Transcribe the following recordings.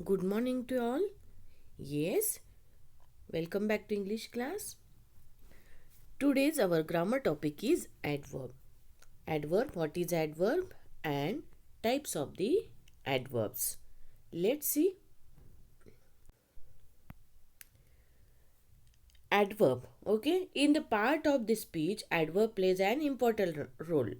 Good morning to all. Yes, welcome back to English class. Today's our grammar topic is adverb. Adverb, what is adverb and types of the adverbs. Let's see. Adverb. Okay, in the part of the speech, adverb plays an important role.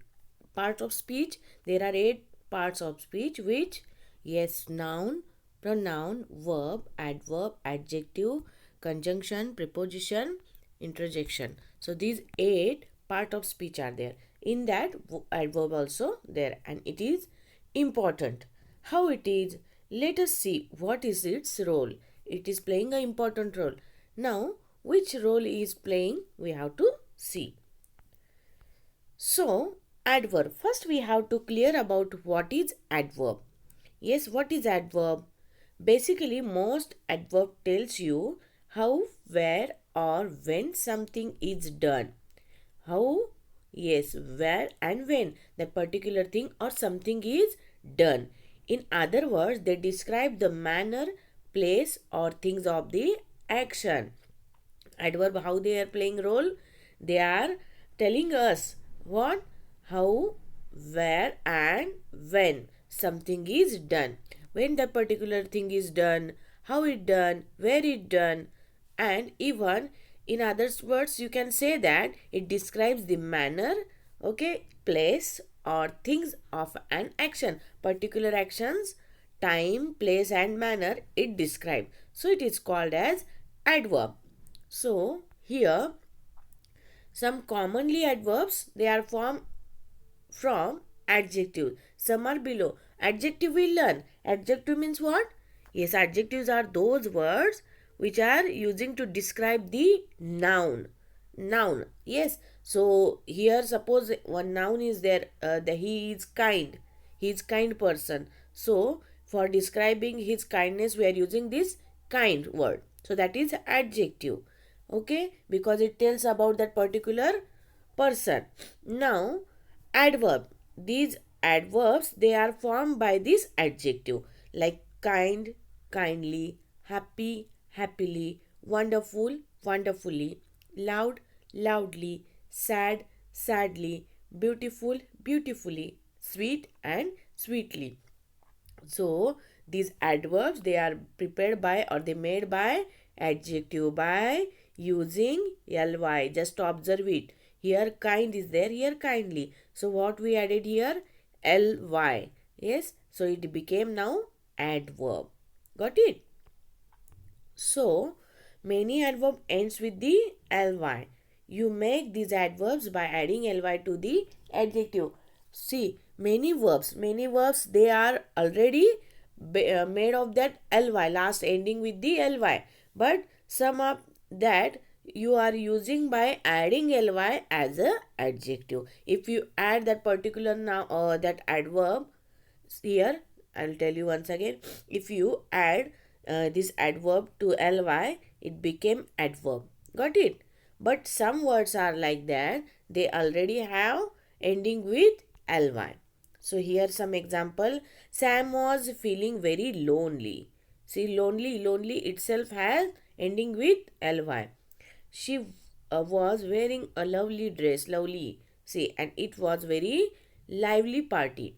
Part of speech, there are 8 parts of speech which, yes, noun, pronoun, verb, adverb, adjective, conjunction, preposition, interjection. So these 8 part of speech are there. In that, adverb also there, and it is important. How it is? Let us see what is its role. It is playing an important role. Now, which role is playing? We have to see. So, adverb. First, we have to clear about what is adverb. Yes, what is adverb? Basically, most adverb tells you how, where, or when something is done. How, yes, where and when that particular thing or something is done. In other words, they describe the manner, place, or things of the action. Adverb, how they are playing role? They are telling us what, how, where, and when something is done. When that particular thing is done, how it done, where it done, and even in other words you can say that it describes the manner, okay, place or things of an action. Particular actions, time, place, and manner it describes. So it is called as adverb. So here some commonly adverbs, they are formed from adjective. Some are below. Adjective we learn. Adjective means what? Yes, adjectives are those words which are using to describe the noun. Noun. Yes. So here suppose one noun is there. He is kind. He is kind person. So for describing his kindness we are using this kind word. So that is adjective. Okay, because it tells about that particular person. Now adverb, these adverbs they are formed by this adjective like kind, kindly, happy, happily, wonderful, wonderfully, loud, loudly, sad, sadly, beautiful, beautifully, sweet, and sweetly. So these adverbs they are prepared by or they made by adjective by using ly. Just observe it. Here kind is there, here kindly. So what we added here? Ly. Yes. So it became now adverb. Got it? So many adverb ends with the ly. You make these adverbs by adding ly to the adjective. See, many verbs they are already made of that ly, last ending with the ly. But some of that you are using by adding ly as a adjective. If you add that particular now that adverb here, I'll tell you once again. If you add this adverb to ly, it became adverb. Got it? But some words are like that. They already have ending with ly. So here some example. Sam was feeling very lonely. See, lonely itself has ending with ly. She was wearing a lovely dress. Lovely. See, and it was very lively party.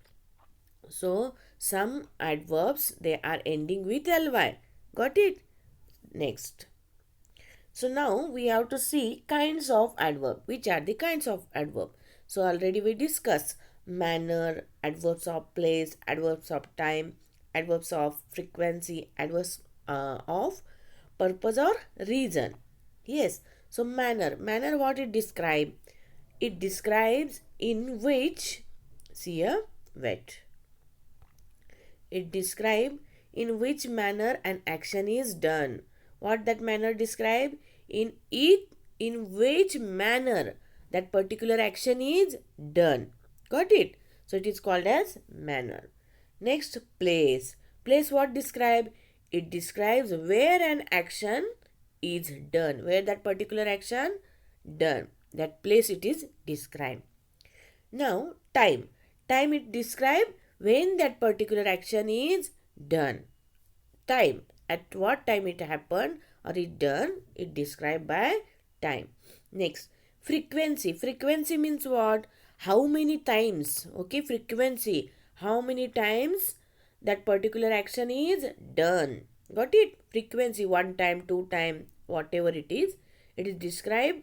So some adverbs they are ending with ly. Got it? Next. So now we have to see kinds of adverb. Which are the kinds of adverb? So already we discussed manner, adverbs of place, adverbs of time, adverbs of frequency, adverbs of purpose or reason. Yes. So manner what it describe? It describes in which, see here, wait. It describes in which manner an action is done. What that manner describe? In which manner that particular action is done. Got it? So it is called as manner. Next, place. Place what describe? It describes where an action is done. Where that particular action done. That place it is described. Now, time. Time it describe when that particular action is done. time. At what time it happened or it done, it described by time. Next, frequency. Frequency means what? How many times? Okay, frequency. How many times that particular action is done. Got it? Frequency, one time, two time, whatever it is. It is described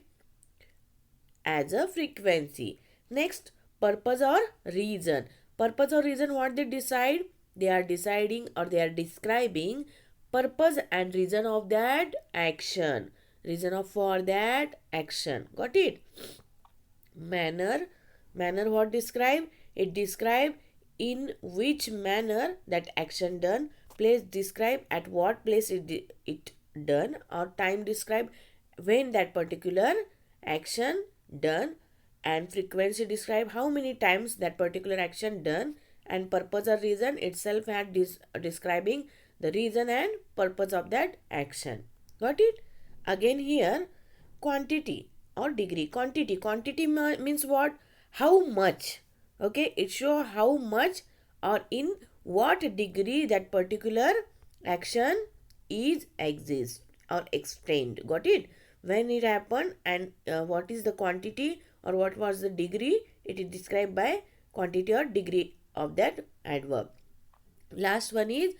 as a frequency. Next, purpose or reason. Purpose or reason, what they decide? They are deciding or they are describing purpose and reason of that action. Reason of for that action. Got it? Manner. Manner what describe? It describe in which manner that action done. Place describe at what place it done, or time describe when that particular action done, and frequency describe how many times that particular action done, and purpose or reason itself had describing the reason and purpose of that action. Got it? Again here, quantity or degree. Quantity means what? How much. Okay, it show how much or in what degree that particular action is exist or explained. Got it? When it happened and what is the quantity or what was the degree, it is described by quantity or degree of that adverb. Last one is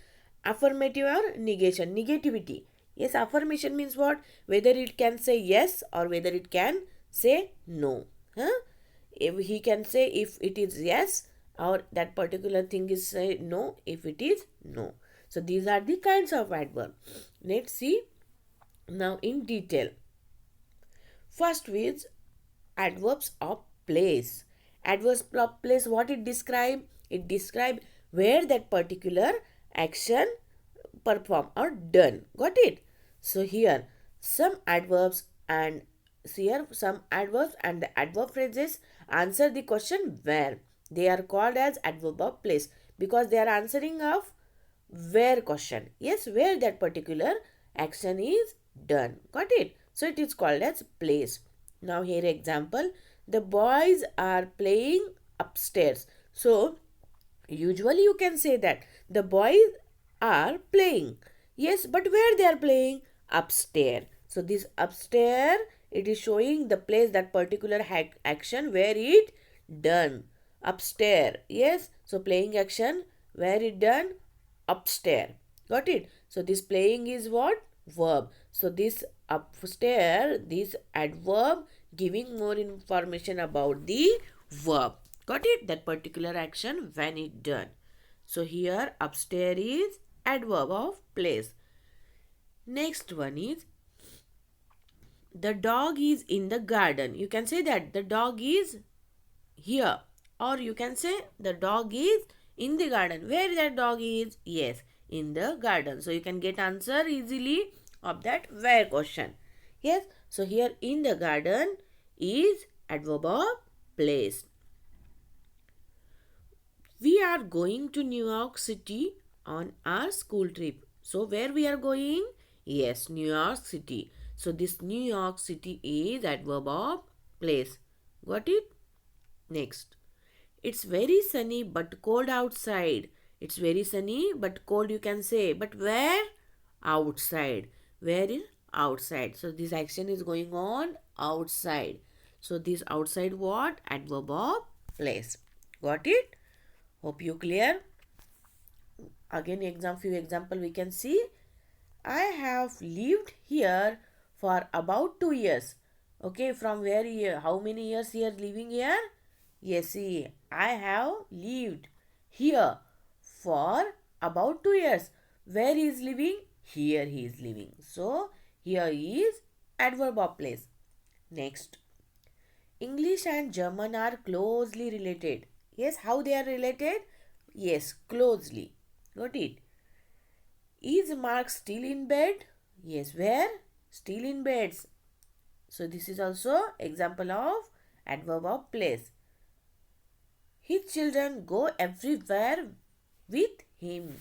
affirmative or negation. Negativity. Yes, affirmation means what? Whether it can say yes or whether it can say no. Huh? If he can say if it is yes, or that particular thing is say no if it is no. So these are the kinds of adverb. Let's see now in detail. First is adverbs of place. Adverbs of place, what it describe? It describe where that particular action perform or done. Got it? So here some adverbs and the adverb phrases answer the question where. They are called as adverb of place because they are answering of where question. Yes, where that particular action is done. Got it? So it is called as place. Now here example, the boys are playing upstairs. So usually you can say that the boys are playing. Yes, but where they are playing? Upstairs. So this upstairs, it is showing the place, that particular action where it done. Upstairs. Yes. So playing action where it done? Upstairs. Got it? So this playing is what? Verb. So this upstairs, this adverb giving more information about the verb. Got it? That particular action when it done. So here upstairs is adverb of place. Next one is the dog is in the garden. You can say that the dog is here, or you can say the dog is in the garden. Where that dog is? Yes, in the garden. So you can get answer easily of that where question. Yes, so here in the garden is adverb of place. We are going to New York City on our school trip. So where we are going? Yes, New York City. So this New York City is adverb of place. Got it? Next. It's very sunny but cold outside. It's very sunny but cold you can say. But where? Outside. Where is outside? So this action is going on outside. So this outside what? Adverb of place. Got it? Hope you clear. Again few example we can see. I have lived here for about 2 years. Okay, from where year? How many years here living here? Yes, see, I have lived here for about 2 years. Where he is living? Here he is living. So, here is adverb of place. Next, English and German are closely related. Yes, how they are related? Yes, closely. Got it? Is Mark still in bed? Yes, where? Still in beds. So this is also example of adverb of place. His children go everywhere with him.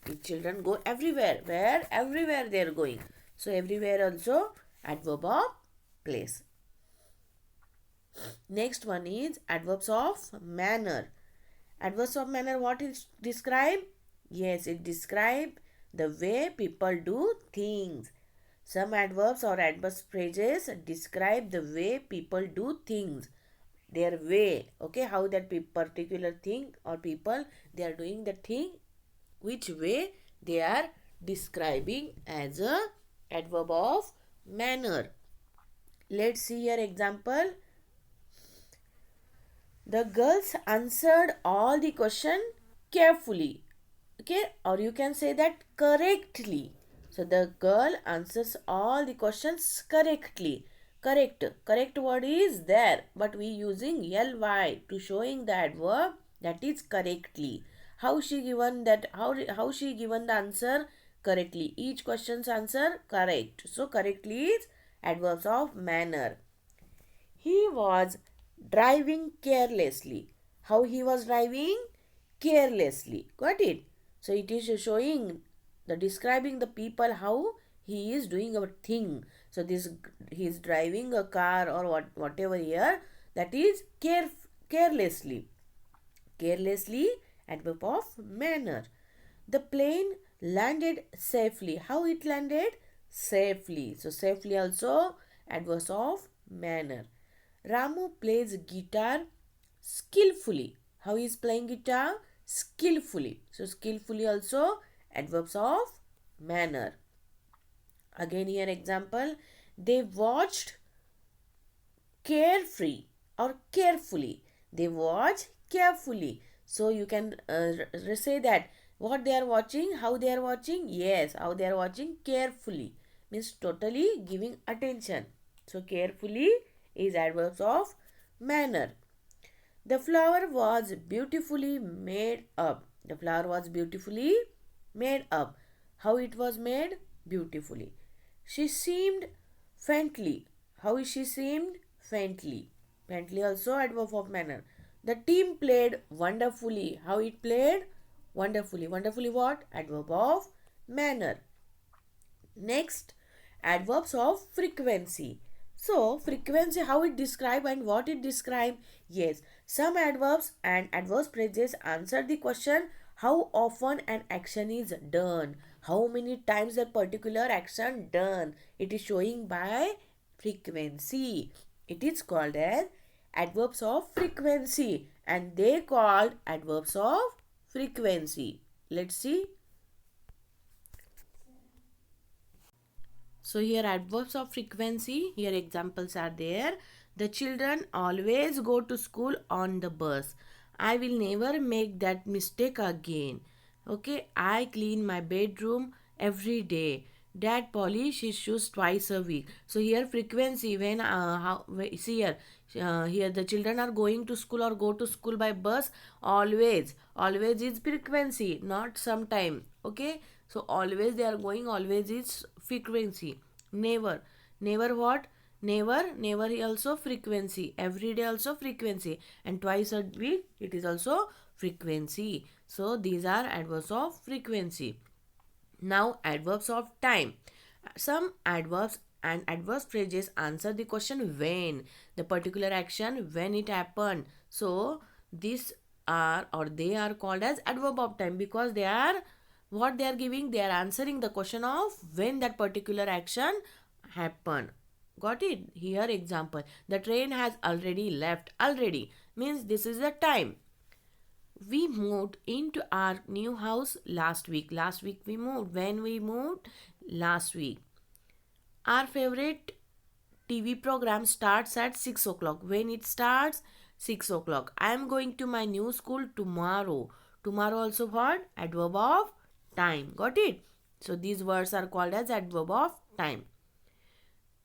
His children go everywhere. Where? Everywhere they are going. So everywhere also adverb of place. Next one is adverbs of manner. Adverbs of manner, what is describe? Yes, it describe the way people do things. Some adverbs or adverb phrases describe the way people do things, their way, okay, how that particular thing or people they are doing the thing, which way they are describing as a adverb of manner. Let's see your example. The girls answered all the question carefully. Okay, or you can say that correctly. So the girl answers all the questions correctly. Correct word is there, but we using ly to showing the adverb that is correctly. How she given that how she given the answer correctly. Each question's answer correct. So correctly is adverbs of manner. He was driving carelessly. How he was driving? Carelessly. Got it? So it is showing the describing the people how he is doing a thing. So this he is driving a car or whatever here, that is carelessly. Carelessly, adverb of manner. The plane landed safely. How it landed? Safely. So safely also adverb of manner. Ramu plays guitar skillfully. How he is playing guitar? Skillfully. So skillfully also adverbs of manner. Again here example. They watched carefree or carefully. They watch carefully. So you can say that what they are watching, how they are watching. Yes, how they are watching carefully means totally giving attention. So carefully is adverbs of manner. The flower was beautifully made up. The flower was beautifully made up. How it was made? Beautifully. She seemed faintly. How is she seemed? Faintly. Faintly also adverb of manner. The team played wonderfully. How it played? Wonderfully. Wonderfully what? Adverb of manner. Next, adverbs of frequency. So, frequency, how it describe and what it describe? Yes, some adverbs and adverb phrases answer the question how often an action is done. How many times a particular action done. It is showing by frequency. It is called as adverbs of frequency and they called adverbs of frequency. Let's see. So here adverbs of frequency, here examples are there. The children always go to school on the bus. I will never make that mistake again. Okay, I clean my bedroom every day. Dad polish his shoes twice a week. So here frequency when see here the children are going to school or go to school by bus always is frequency, not sometime. Okay, so always they are going, always is frequency. Never what? Never also frequency. Every day also frequency. And twice a week it is also frequency. So these are adverbs of frequency. Now adverbs of time. Some adverbs and adverb phrases answer the question when. The particular action when it happened. So these are or they are called as adverb of time because they are what they are giving, they are answering the question of when that particular action happened. Got it? Here example, the train has already left. Already means this is the time. We moved into our new house last week. Last week we moved. When we moved? Last week. Our favorite TV program starts at 6 o'clock. When it starts? 6 o'clock. I am going to my new school tomorrow. Tomorrow also what? Adverb of time. Got it? So these words are called as adverb of time.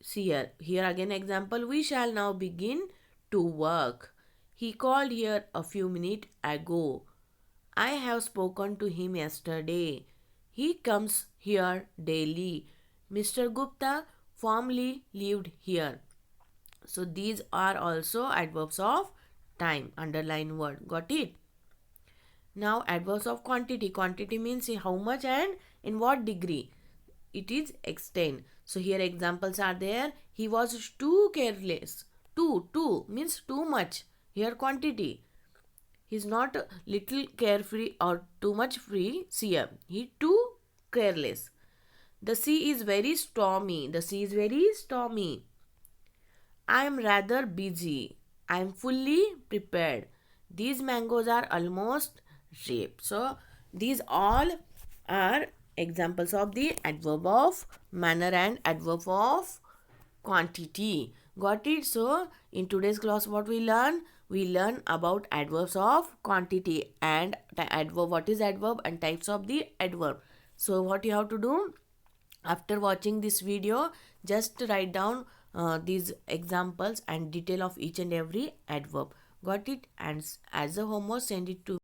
See here. Here again example. We shall now begin to work. He called here a few minutes ago. I have spoken to him yesterday. He comes here daily. Mr. Gupta formerly lived here. So these are also adverbs of time. Underline word. Got it? Now adverbs of quantity. Quantity means how much and in what degree. It is extent. So here examples are there. He was too careless. Too means too much. Here quantity. He is not little carefree or too much free. See here. He too careless. The sea is very stormy. The sea is very stormy. I am rather busy. I am fully prepared. These mangoes are almost ripe. So these all are examples of the adverb of manner and adverb of quantity. Got it? So in today's class what we learn? We learn about adverbs of quantity and adverb, what is adverb and types of the adverb. So what you have to do after watching this video, just write down these examples and detail of each and every adverb. Got it? And as a homework, send it to